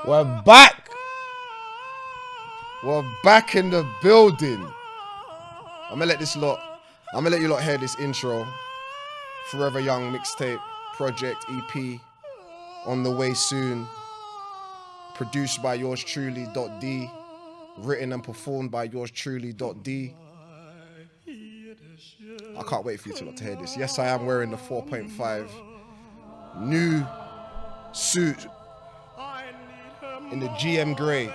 We're back. We're back in the building. I'm gonna let you lot hear this intro. Forever Young mixtape, project EP, on the way soon. Produced by yours truly, .D. Written and performed by yours truly, .D. I can't wait for you to hear this. Yes, I am wearing the 4.5 new suit in the GM grey.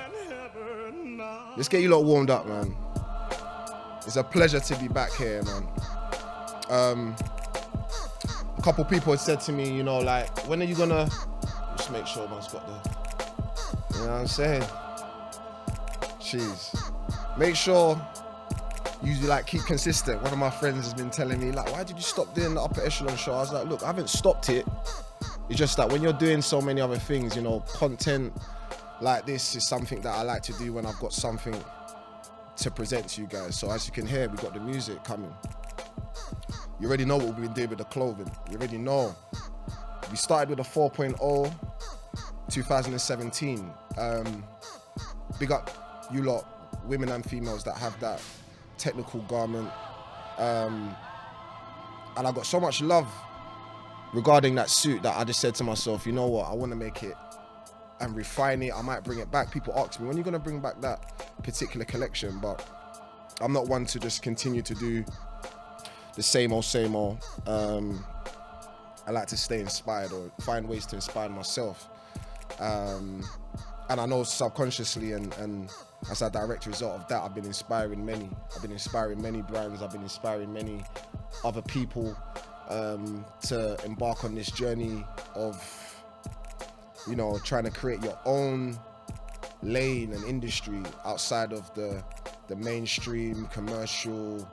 Let's get you lot warmed up, man. It's a pleasure to be back here, man. A couple people had said to me, you know, like, when are you gonna just make sure man's got the, you know what I'm saying? Jeez. Make sure you like keep consistent. One of my friends has been telling me, like, why did you stop doing the Upper Echelon show? I was like, look, I haven't stopped it. It's just that when you're doing so many other things, you know, content like this is something that I like to do when I've got something to present to you guys. So as you can hear, we got the music coming. You already know what we've been doing with the clothing. You already know. We started with a 4.0, 2017. Big up you lot, women and females that have that technical garment. And I got so much love regarding that suit that I just said to myself, you know what, I want to make it and refine it. I might bring it back. People ask me, when are you going to bring back that particular collection? But I'm not one to just continue to do the same old. I like to stay inspired or find ways to inspire myself. And I know subconsciously and as a direct result of that, I've been inspiring many. I've been inspiring many brands. I've been inspiring many other people to embark on this journey of, you know, trying to create your own lane and industry outside of the mainstream commercial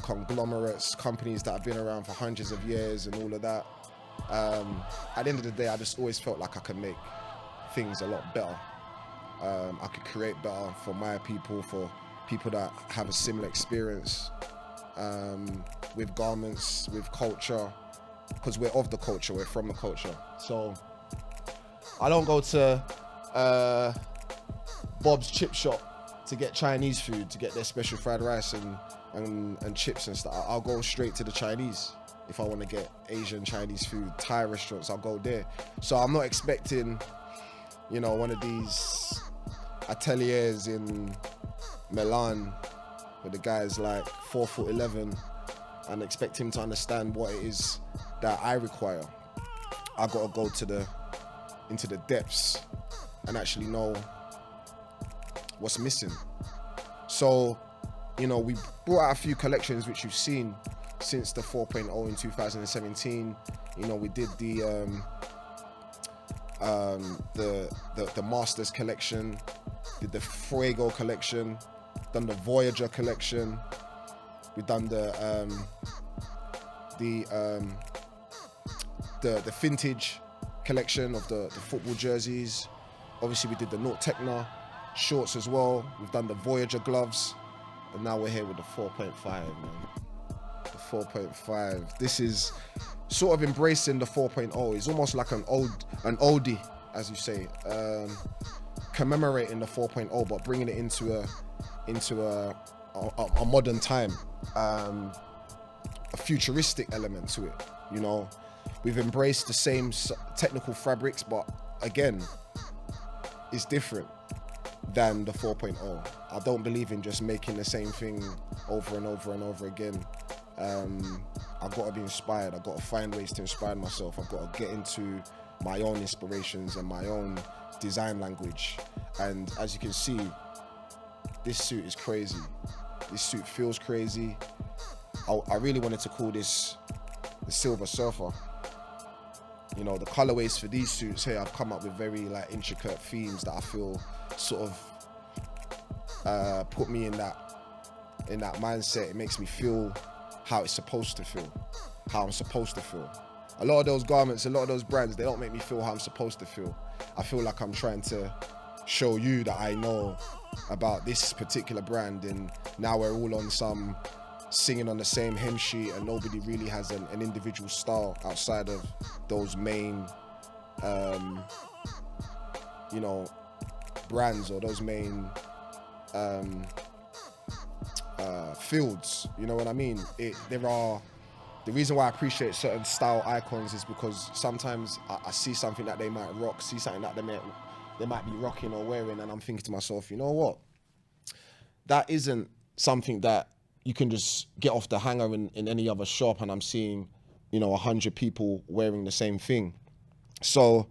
conglomerates, companies that have been around for hundreds of years and all of that. At the end of the day, I just always felt like I could make things a lot better. I could create better for my people, for people that have a similar experience with garments, with culture, because we're of the culture, we're from the culture. So I don't go to Bob's Chip Shop to get Chinese food, to get their special fried rice and chips and stuff. I'll go straight to the Chinese. If I want to get Asian Chinese food, Thai restaurants, I'll go there. So I'm not expecting, you know, one of these ateliers in Milan where the guy's like 4'11" and expect him to understand what it is that I require. I gotta go into the depths and actually know what's missing. So, you know, we brought out a few collections which you've seen since the 4.0 in 2017. You know, we did the Masters collection, did the Fuego collection, done the Voyager collection. We've done the vintage collection of the football jerseys. Obviously, we did the Naught Techna shorts as well. We've done the Voyager gloves, and now we're here with the 4.5, man. The 4.5. This is sort of embracing the 4.0. It's almost like an oldie, as you say, commemorating the 4.0, but bringing it into a modern time, a futuristic element to it. You know, we've embraced the same technical fabrics, but again, it's different than the 4.0. I don't believe in just making the same thing over and over and over again. I've got to be inspired. I've got to find ways to inspire myself. I've got to get into my own inspirations and my own design language. And as you can see, this suit is crazy. This suit feels crazy. I really wanted to call this the Silver Surfer. You know, the colorways for these suits here, I've come up with very like intricate themes that I feel sort of put me in that mindset. It makes me feel how it's supposed to feel, how I'm supposed to feel. A lot of those garments, a lot of those brands, they don't make me feel how I'm supposed to feel. I feel like I'm trying to show you that I know about this particular brand, and now we're all on some singing on the same hymn sheet, and nobody really has an individual style outside of those main you know, brands or those main fields. You know what I mean? The reason why I appreciate certain style icons is because sometimes I see something that they might rock, see something that they might be rocking or wearing, and I'm thinking to myself, you know what? That isn't something that you can just get off the hanger in any other shop, and I'm seeing, 100 people wearing the same thing. So,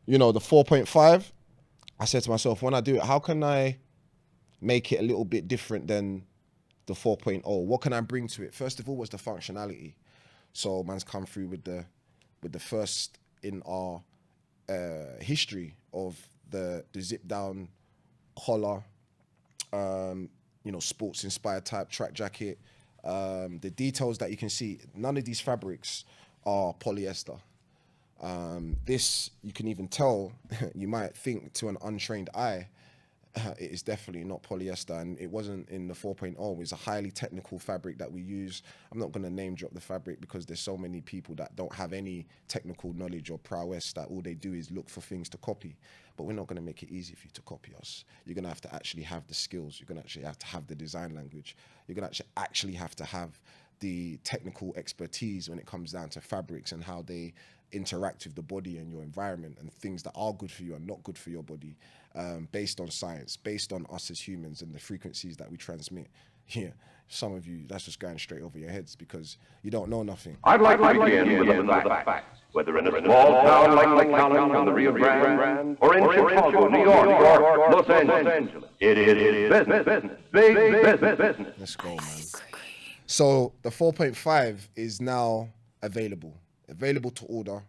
the 4.5, I said to myself, when I do it, how can I make it a little bit different than the 4.0? What can I bring to it? First of all was the functionality. So man's come through with the first in our history of the zip down collar, sports inspired type track jacket. The details that you can see, none of these fabrics are polyester. This, you can even tell, you might think to an untrained eye, it is definitely not polyester, and it wasn't in the 4.0. It was a highly technical fabric that we use. I'm not going to name drop the fabric because there's so many people that don't have any technical knowledge or prowess that all they do is look for things to copy. But we're not going to make it easy for you to copy us. You're going to have to actually have the skills. You're going to actually have to have the design language. You're going to actually have to have the technical expertise when it comes down to fabrics and how they interact with the body and your environment and things that are good for you and not good for your body, based on science, based on us as humans and the frequencies that we transmit. Yeah, some of you, that's just going straight over your heads because you don't know nothing. I'd like to begin with the facts. Whether in a small town like Echelon on the Rio Grande, or in Chicago, New York, or Los Angeles, it is business, big business. Let's go, man. So the 4.5 is now available to order.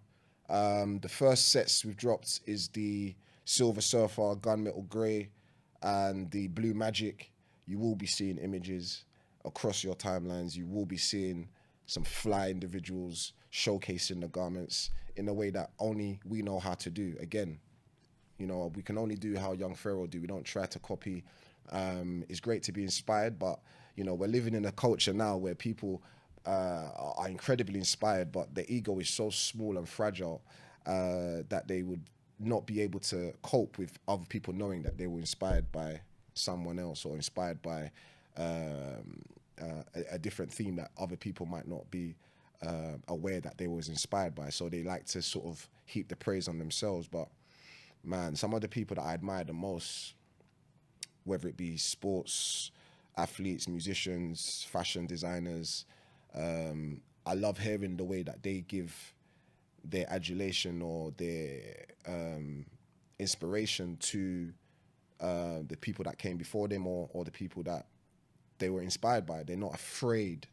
The first sets we've dropped is the Silver Surfer, Gunmetal Grey, and the Blue Magic. You will be seeing images across your timelines. You will be seeing some fly individuals showcasing the garments in a way that only we know how to do. Again, we can only do how Young Pharaoh do. We don't try to copy. It's great to be inspired, but we're living in a culture now where people are incredibly inspired, but their ego is so small and fragile that they would not be able to cope with other people knowing that they were inspired by someone else or inspired by a different theme that other people might not be aware that they was inspired by. So they like to sort of heap the praise on themselves. But man, some of the people that I admire the most, whether it be sports athletes, musicians, fashion designers, I love hearing the way that they give their adulation or their inspiration to the people that came before them or the people that they were inspired by. They're not afraid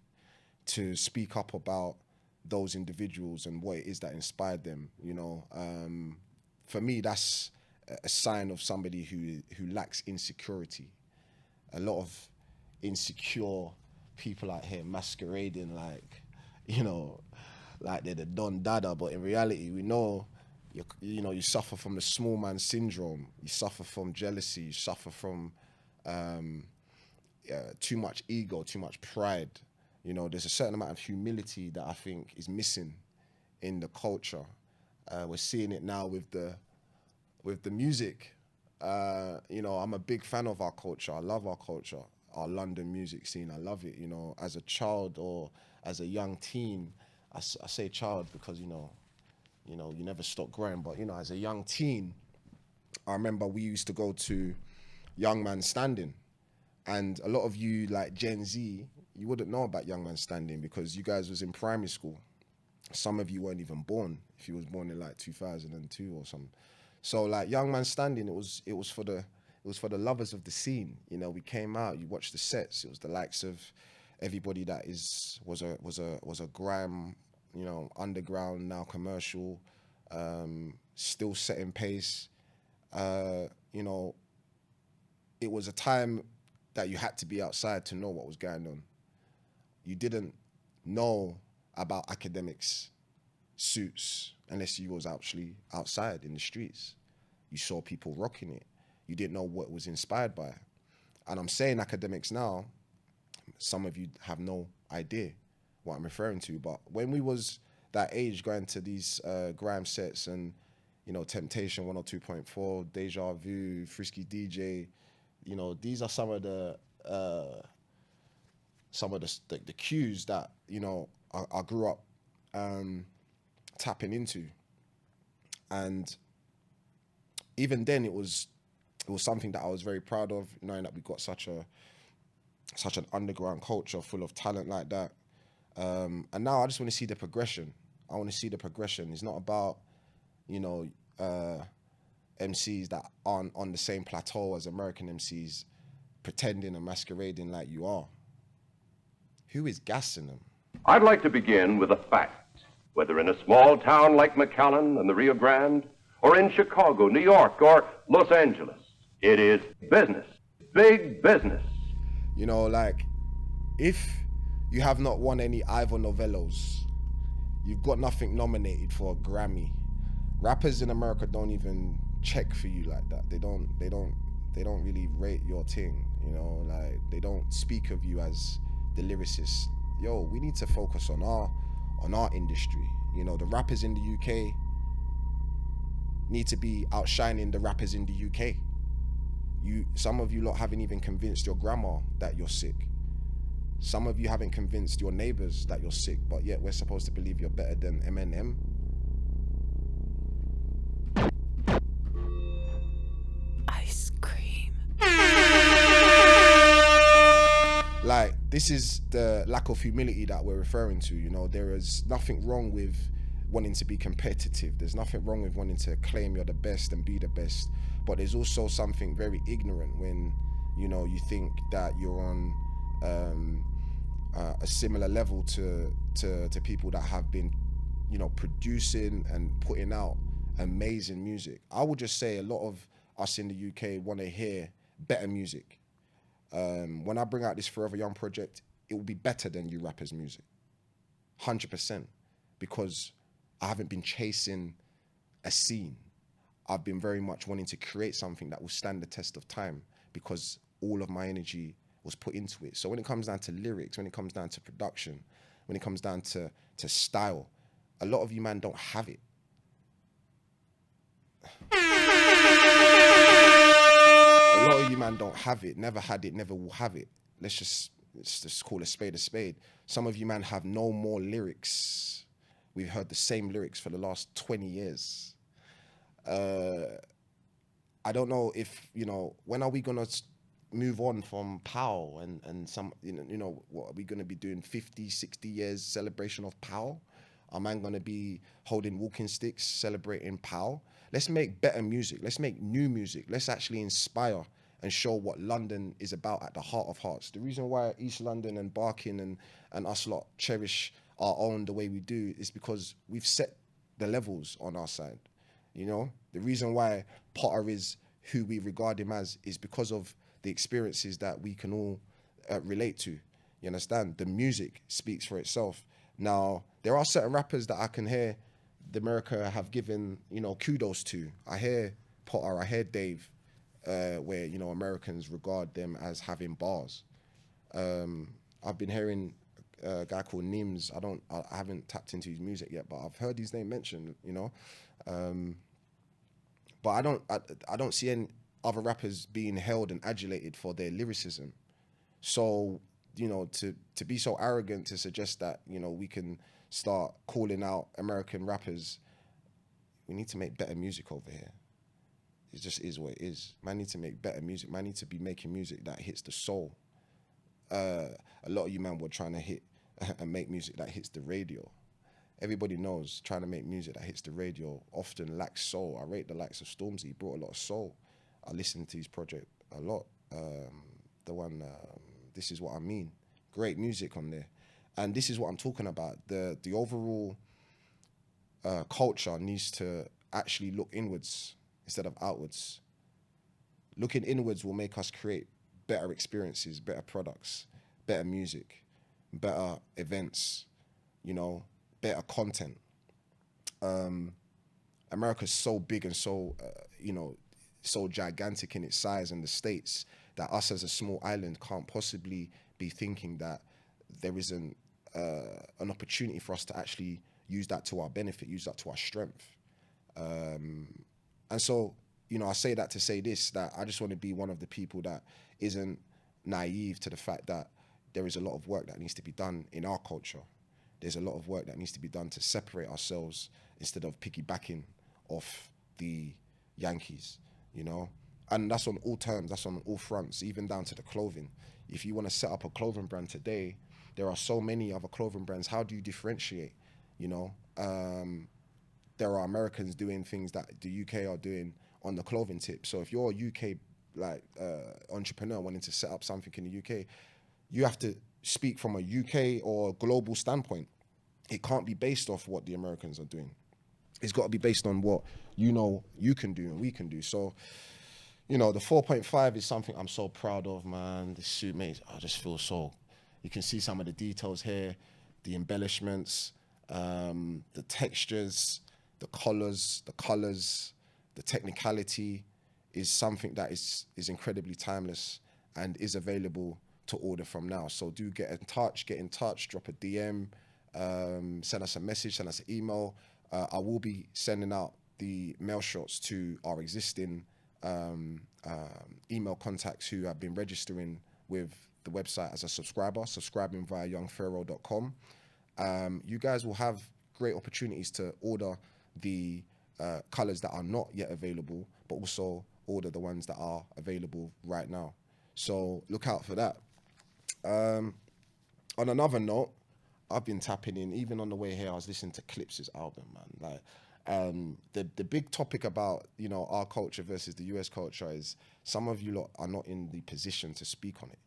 to speak up about those individuals and what it is that inspired them. For me, that's a sign of somebody who lacks insecurity. A lot of insecure people out here masquerading like they're the Don Dada, but in reality we know you suffer from the small man syndrome, you suffer from jealousy, you suffer from too much ego, too much pride. There's a certain amount of humility that I think is missing in the culture. We're seeing it now with the music. I'm a big fan of our culture. I love our culture, our London music scene. I love it. As a child or as a young teen, I say child because you never stop growing. But as a young teen, I remember we used to go to Young Man Standing, and a lot of you like Gen Z, you wouldn't know about Young Man Standing because you guys was in primary school. Some of you weren't even born. If you was born in like 2002 or something. So like Young Man Standing, it was for the lovers of the scene. We came out, you watched the sets. It was the likes of everybody that was a grime, underground, now commercial, still setting pace. It was a time that you had to be outside to know what was going on. You didn't know about academics, suits, unless you was actually outside in the streets. You saw people rocking it. You didn't know what it was inspired by. And I'm saying academics now, some of you have no idea what I'm referring to, but when we was that age going to these grime sets and Temptation 102.4, Deja Vu, Frisky DJ. These are some of the cues that I grew up tapping into, and even then it was something that I was very proud of, knowing that we got such an underground culture full of talent like that. And now I just want to see the progression. I want to see the progression. It's not about MCs that aren't on the same plateau as American MCs pretending and masquerading like you are. Who is gassing them? I'd like to begin with a fact. Whether in a small town like McAllen and the Rio Grande, or in Chicago, New York, or Los Angeles, it is business, big business. If you have not won any Ivor Novellos, you've got nothing nominated for a Grammy. Rappers in America don't even check for you like that. They don't really rate your thing, they don't speak of you as the lyricist. Yo, we need to focus on our industry. The rappers in the UK need to be outshining the rappers in the UK. Some of you lot haven't even convinced your grandma that you're sick. Some of you haven't convinced your neighbors that you're sick, but yet we're supposed to believe you're better than Eminem. Ice cream. This is the lack of humility that we're referring to. There is nothing wrong with wanting to be competitive. There's nothing wrong with wanting to claim you're the best and be the best. But there's also something very ignorant when, you think that you're on a similar level to people that have been, producing and putting out amazing music. I would just say a lot of us in the UK want to hear better music. When I bring out this Forever Young project, it will be better than you rappers' music. 100%. Because I haven't been chasing a scene. I've been very much wanting to create something that will stand the test of time, because all of my energy was put into it. So when it comes down to lyrics, when it comes down to production, when it comes down to style, a lot of you man don't have it. A lot of you man don't have it, never had it, never will have it. Let's just call a spade a spade. Some of you man have no more lyrics. We've heard the same lyrics for the last 20 years. I don't know if, when are we going to move on from POW and some, what are we going to be doing? 50, 60 years celebration of POW? Are man going to be holding walking sticks, celebrating POW? Let's make better music. Let's make new music. Let's actually inspire and show what London is about at the heart of hearts. The reason why East London and Barking and us lot cherish our own the way we do is because we've set the levels on our side. The reason why Potter is who we regard him as is because of the experiences that we can all relate to. You understand? The music speaks for itself. Now, there are certain rappers that I can hear the America have given, kudos to. I hear Potter, I hear Dave, where, Americans regard them as having bars. I've been hearing a guy called Nims. I haven't tapped into his music yet, but I've heard his name mentioned, but I don't see any other rappers being held and adulated for their lyricism. So, to be so arrogant to suggest that, we can start calling out American rappers, we need to make better music over here. It just is what it is. Man need to make better music. Man need to be making music that hits the soul. A lot of you man were trying to hit and make music that hits the radio. Everybody knows trying to make music that hits the radio often lacks soul. I rate the likes of Stormzy. He brought a lot of soul. I listened to his project a lot. The one, This Is What I Mean. Great music on there. And this is what I'm talking about. The overall culture needs to actually look inwards instead of outwards. Looking inwards will make us create better experiences, better products, better music, better events, better content. America's so big and so, so gigantic in its size, and the States, that us as a small island can't possibly be thinking that there isn't an opportunity for us to actually use that to our benefit, use that to our strength. And so, I say that to say this, that I just want to be one of the people that isn't naive to the fact that there is a lot of work that needs to be done in our culture. There's a lot of work that needs to be done to separate ourselves instead of piggybacking off the Yankees, And that's on all terms, that's on all fronts, even down to the clothing. If you want to set up a clothing brand today, there are so many other clothing brands. How do you differentiate? There are Americans doing things that the UK are doing on the clothing tip. So if you're a UK entrepreneur wanting to set up something in the UK, you have to speak from a UK or global standpoint. It can't be based off what the Americans are doing. It's got to be based on what you can do and we can do. So, the 4.5 is something I'm so proud of, man. This suit, mate, I just feel so... You can see some of the details here, the embellishments, the textures, the colors, the technicality is something that is incredibly timeless and is available to order from now. So do get in touch, drop a DM, send us a message, send us an email. I will be sending out the mail shots to our existing email contacts who have been registering with the website as a subscribing via youngpharaoh.com. You guys will have great opportunities to order the colors that are not yet available, but also order the ones that are available right now. So look out for that. On another note, I've been tapping in, even on the way here, I was listening to Clips' album, man. The big topic about, our culture versus the US culture is some of you lot are not in the position to speak on it.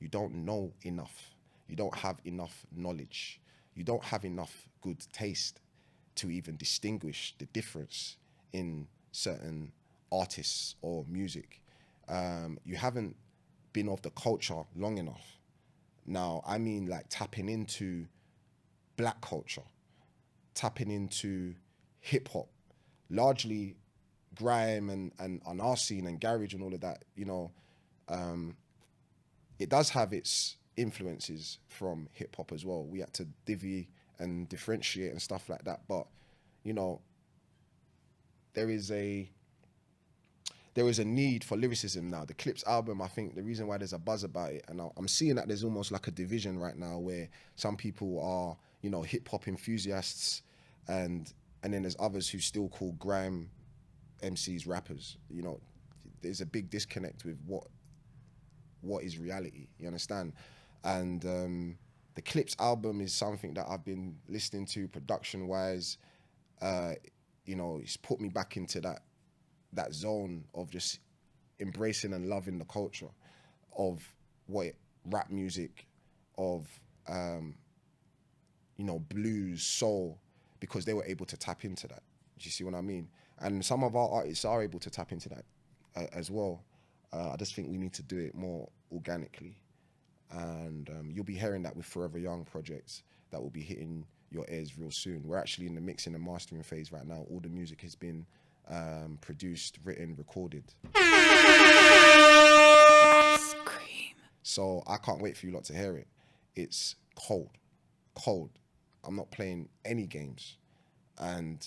You don't know enough. You don't have enough knowledge. You don't have enough good taste to even distinguish the difference in certain artists or music. You haven't been of the culture long enough. Now, I mean like tapping into black culture, tapping into hip hop, largely grime and on our scene and garage and all of that, it does have its influences from hip hop as well. We had to divvy and differentiate and stuff like that. But, there is a need for lyricism now. The Clips album, I think the reason why there's a buzz about it, and I'm seeing that there's almost like a division right now where some people are, hip hop enthusiasts and then there's others who still call grime MCs rappers. There's a big disconnect with what is reality, you understand? And the Clips album is something that I've been listening to production-wise. It's put me back into that zone of just embracing and loving the culture of rap music, of blues, soul, because they were able to tap into that. Do you see what I mean? And some of our artists are able to tap into that as well. I just think we need to do it more organically. And you'll be hearing that with Forever Young projects that will be hitting your ears real soon. We're actually in the mixing and mastering phase right now. All the music has been produced, written, recorded. Ice cream. So I can't wait for you lot to hear it. It's cold. I'm not playing any games. And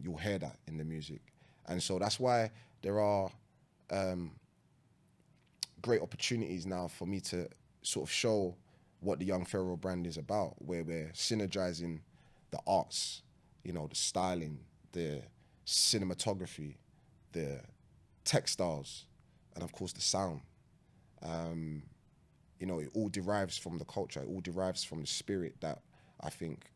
you'll hear that in the music. And so that's why there are great opportunities now for me to sort of show what the Young Pharaoh brand is about, where we're synergizing the arts, the styling, the cinematography, the textiles, and of course the sound. It all derives from the culture. It all derives from the spirit that I think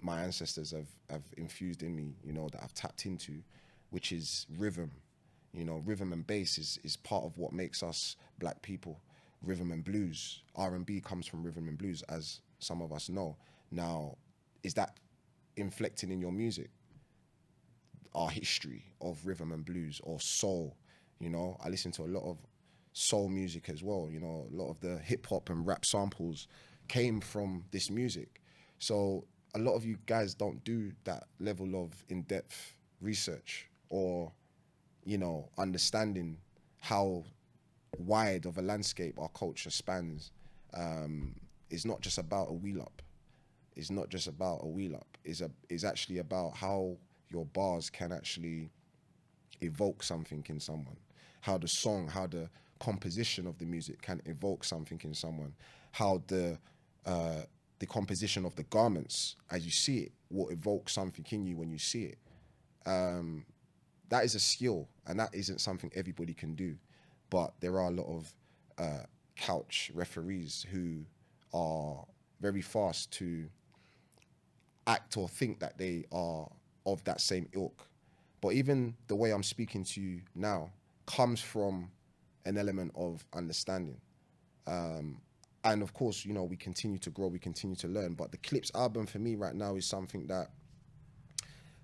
my ancestors have infused in me, that I've tapped into, which is rhythm. Rhythm and bass is part of what makes us black people. Rhythm and blues. R&B comes from rhythm and blues, as some of us know. Now, is that inflecting in your music? Our history of rhythm and blues or soul, I listen to a lot of soul music as well. A lot of the hip hop and rap samples came from this music. So a lot of you guys don't do that level of in-depth research or, understanding how wide of a landscape our culture spans. It's not just about a wheel up. It's actually about how your bars can actually evoke something in someone, how the song, how the composition of the music can evoke something in someone, how the composition of the garments as you see it will evoke something in you when you see it. That is a skill, and that isn't something everybody can do. But there are a lot of couch referees who are very fast to act or think that they are of that same ilk. But even the way I'm speaking to you now comes from an element of understanding. And of course, you know, we continue to grow, we continue to learn. But the Clips album for me right now is something that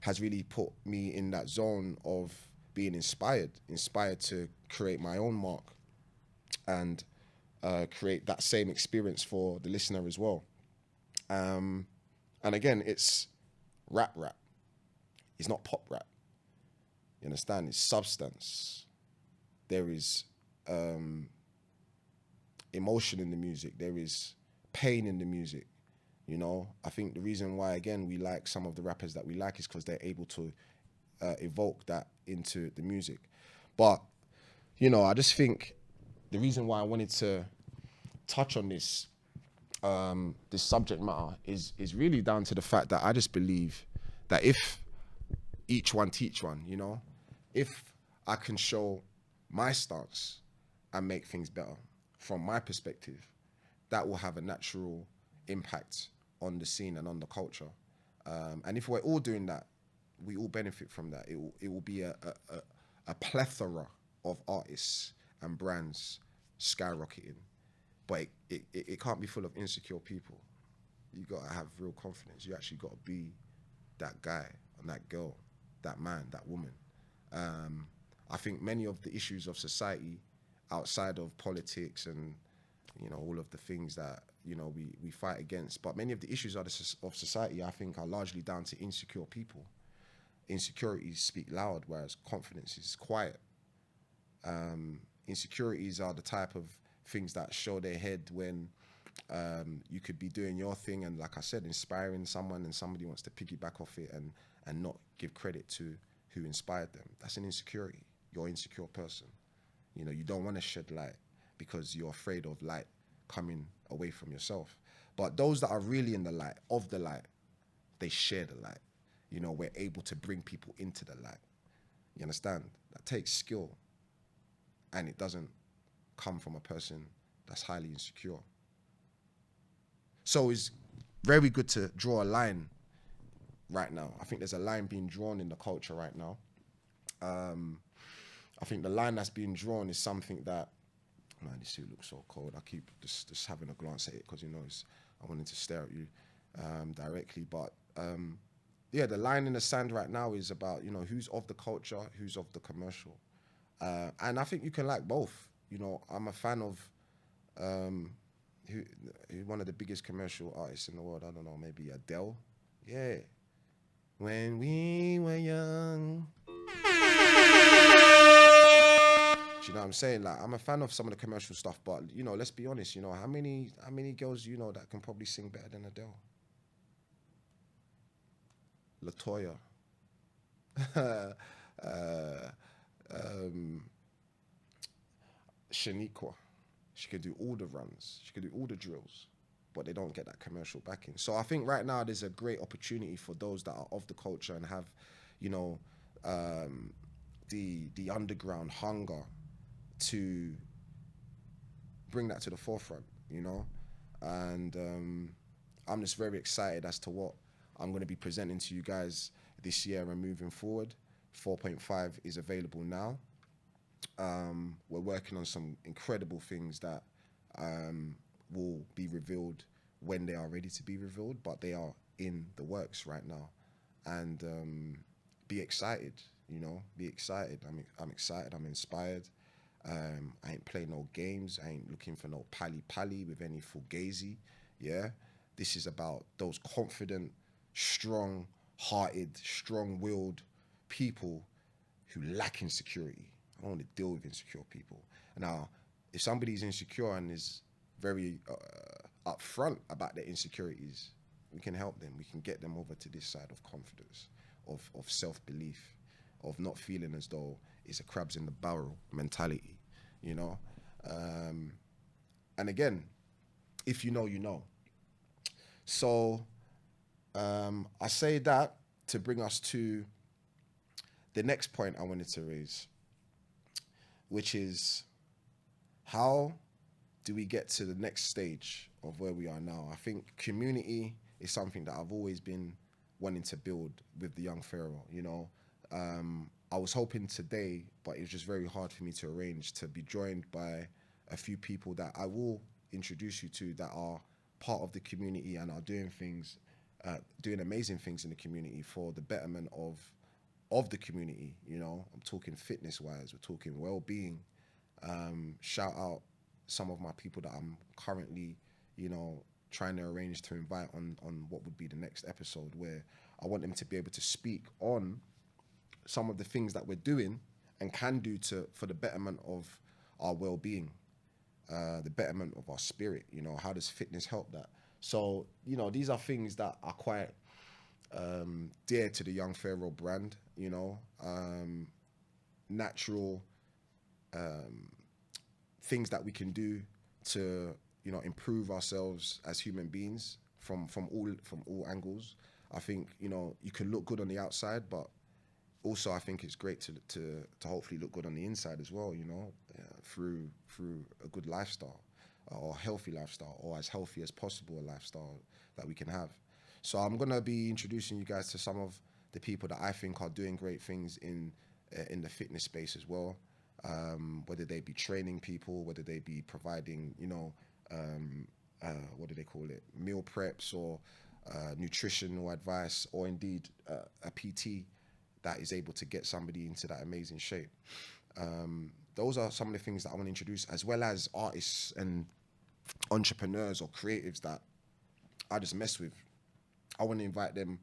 has really put me in that zone of being inspired to create my own mark and create that same experience for the listener as well. And again, it's rap. It's not pop rap. You understand? It's substance. There is emotion in the music. There is pain in the music. You know, I think the reason why, again, we like some of the rappers that we like is because they're able to evoke that into the music. But, you know, I just think the reason why I wanted to touch on this this subject matter is really down to the fact that I just believe that if each one teach one, you know, if I can show my stance and make things better from my perspective, that will have a natural impact on the scene and on the culture. And if we're all doing that, we all benefit from that. It will be a plethora of artists and brands skyrocketing. But it can't be full of insecure people. You gotta have real confidence. You actually gotta be that guy and that girl, that man, that woman. I think many of the issues of society outside of politics and, you know, all of the things that, you know, we fight against, but many of the issues of society, I think, are largely down to insecure people. Insecurities speak loud, whereas confidence is quiet. Insecurities are the type of things that show their head when you could be doing your thing and, like I said, inspiring someone, and somebody wants to piggyback off it and not give credit to who inspired them. That's an insecurity. You're an insecure person. You know, you don't want to shed light because you're afraid of light coming away from yourself. But those that are really in the light, of the light, they share the light. You know, we're able to bring people into the light. You understand? That takes skill. And it doesn't come from a person that's highly insecure. So it's very good to draw a line right now. I think there's a line being drawn in the culture right now. I think the line that's being drawn is something that, man, this suit looks so cold. I keep just having a glance at it because, you know, I wanted to stare at you directly. But yeah, the line in the sand right now is about, you know, who's of the culture, who's of the commercial. And I think you can like both. You know, I'm a fan of who one of the biggest commercial artists in the world. I don't know, maybe Adele. Yeah. When we were young. Do you know what I'm saying? Like, I'm a fan of some of the commercial stuff, but, you know, let's be honest, you know, how many girls do you know that can probably sing better than Adele? LaToya. Shaniqua. She could do all the runs. She could do all the drills, but they don't get that commercial backing. So I think right now there's a great opportunity for those that are of the culture and have, you know, the underground hunger to bring that to the forefront, you know? And I'm just very excited as to what I'm going to be presenting to you guys this year and moving forward. 4.5 is available now. We're working on some incredible things that will be revealed when they are ready to be revealed, but they are in the works right now. And be excited, you know, be excited. I'm excited, I'm inspired. I ain't playing no games. I ain't looking for no pally with any fugazi. Yeah, this is about those confident, strong-hearted, strong-willed people who lack insecurity. I don't want to deal with insecure people. Now, if somebody's insecure and is very upfront about their insecurities, we can help them. We can get them over to this side of confidence, of self-belief, of not feeling as though it's a crabs in the barrel mentality, you know. And again, if you know, you know. So I say that to bring us to the next point I wanted to raise, which is how do we get to the next stage of where we are now? I think community is something that I've always been wanting to build with the young Pharaoh, you know. I was hoping today, but it was just very hard for me to arrange to be joined by a few people that I will introduce you to that are part of the community and are doing things, doing amazing things in the community for the betterment of the community, you know. I'm talking fitness-wise, we're talking well-being. Shout out some of my people that I'm currently, you know, trying to arrange to invite on what would be the next episode, where I want them to be able to speak on some of the things that we're doing and can do for the betterment of our well-being, the betterment of our spirit, you know. How does fitness help that? So, you know, these are things that are quite dear to the Young Pharaoh brand, you know, natural things that we can do to, you know, improve ourselves as human beings from all angles. I think, you know, you can look good on the outside, but also I think it's great to hopefully look good on the inside as well, you know, through a good lifestyle or healthy lifestyle, or as healthy as possible a lifestyle that we can have. So I'm gonna be introducing you guys to some of the people that I think are doing great things in the fitness space as well. Whether they be training people, whether they be providing, you know, what do they call it, meal preps or nutritional advice, or indeed a PT that is able to get somebody into that amazing shape. Those are some of the things that I want to introduce, as well as artists and entrepreneurs or creatives that I just mess with. I want to invite them,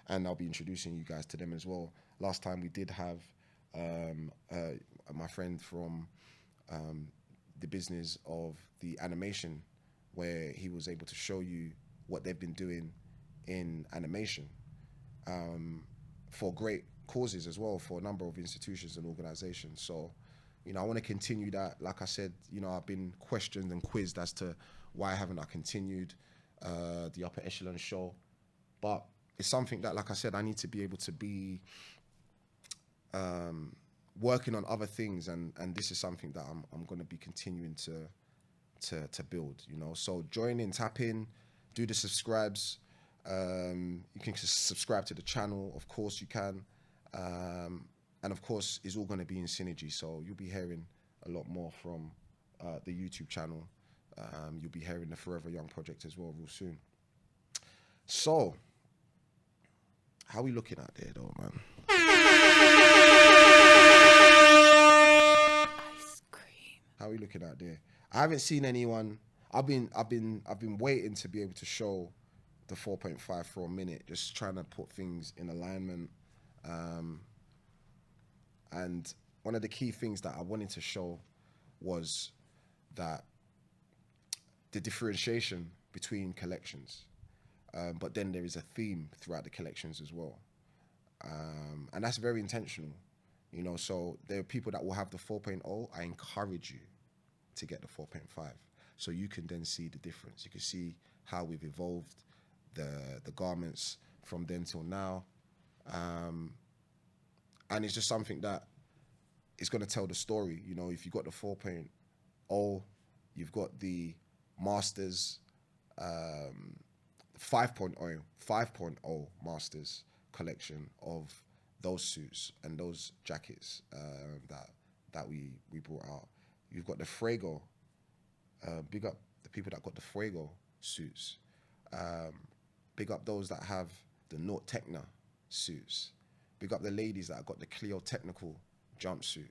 and I'll be introducing you guys to them as well. Last time we did have my friend from the business of the animation, where he was able to show you what they've been doing in animation for great causes as well, for a number of institutions and organizations. So, you know, I want to continue that. Like I said, you know, I've been questioned and quizzed as to why haven't I continued the Upper Echelon show, but it's something that, like I said, I need to be able to be working on other things, and this is something that I'm going to be continuing to build, you know. So join in, tap in, do the subscribes. You can subscribe to the channel, of course you can, and of course it's all going to be in synergy, so you'll be hearing a lot more from the YouTube channel. You'll be hearing the Forever Young project as well real soon. So how are we looking out there though, man? Ice cream. How are we looking out there? I haven't seen anyone. I've been waiting to be able to show the 4.5 for a minute, just trying to put things in alignment. And one of the key things that I wanted to show was that the differentiation between collections, but then there is a theme throughout the collections as well. And that's very intentional, you know. So there are people that will have the 4.0. I encourage you to get the 4.5, so you can then see the difference. You can see how we've evolved the garments from then till now, and it's just something that is going to tell the story. You know, if you've got the 4.0, you've got the Masters 5.0 Masters collection of those suits and those jackets that we brought out. You've got the Fuego, big up the people that got the Fuego suits. Big up those that have the Nort Techna suits. Big up the ladies that got the Clio Technical jumpsuit,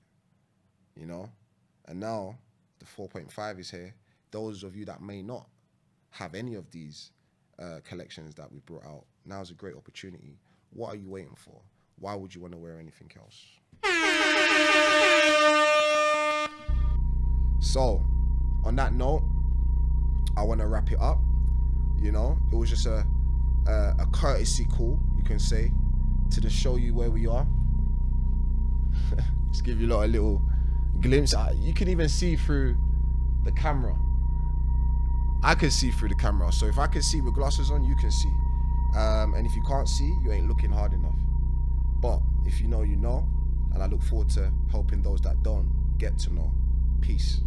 you know? And now the 4.5 is here. Those of you that may not have any of these collections that we brought out, now's a great opportunity. What are you waiting for? Why would you want to wear anything else? So, on that note, I want to wrap it up. You know, it was just a courtesy call, you can say, to just show you where we are. Just give you a little glimpse. You can even see through the camera. I can see through the camera. So if I can see with glasses on, you can see. And if you can't see, you ain't looking hard enough. But if you know, you know. And I look forward to helping those that don't get to know. Peace.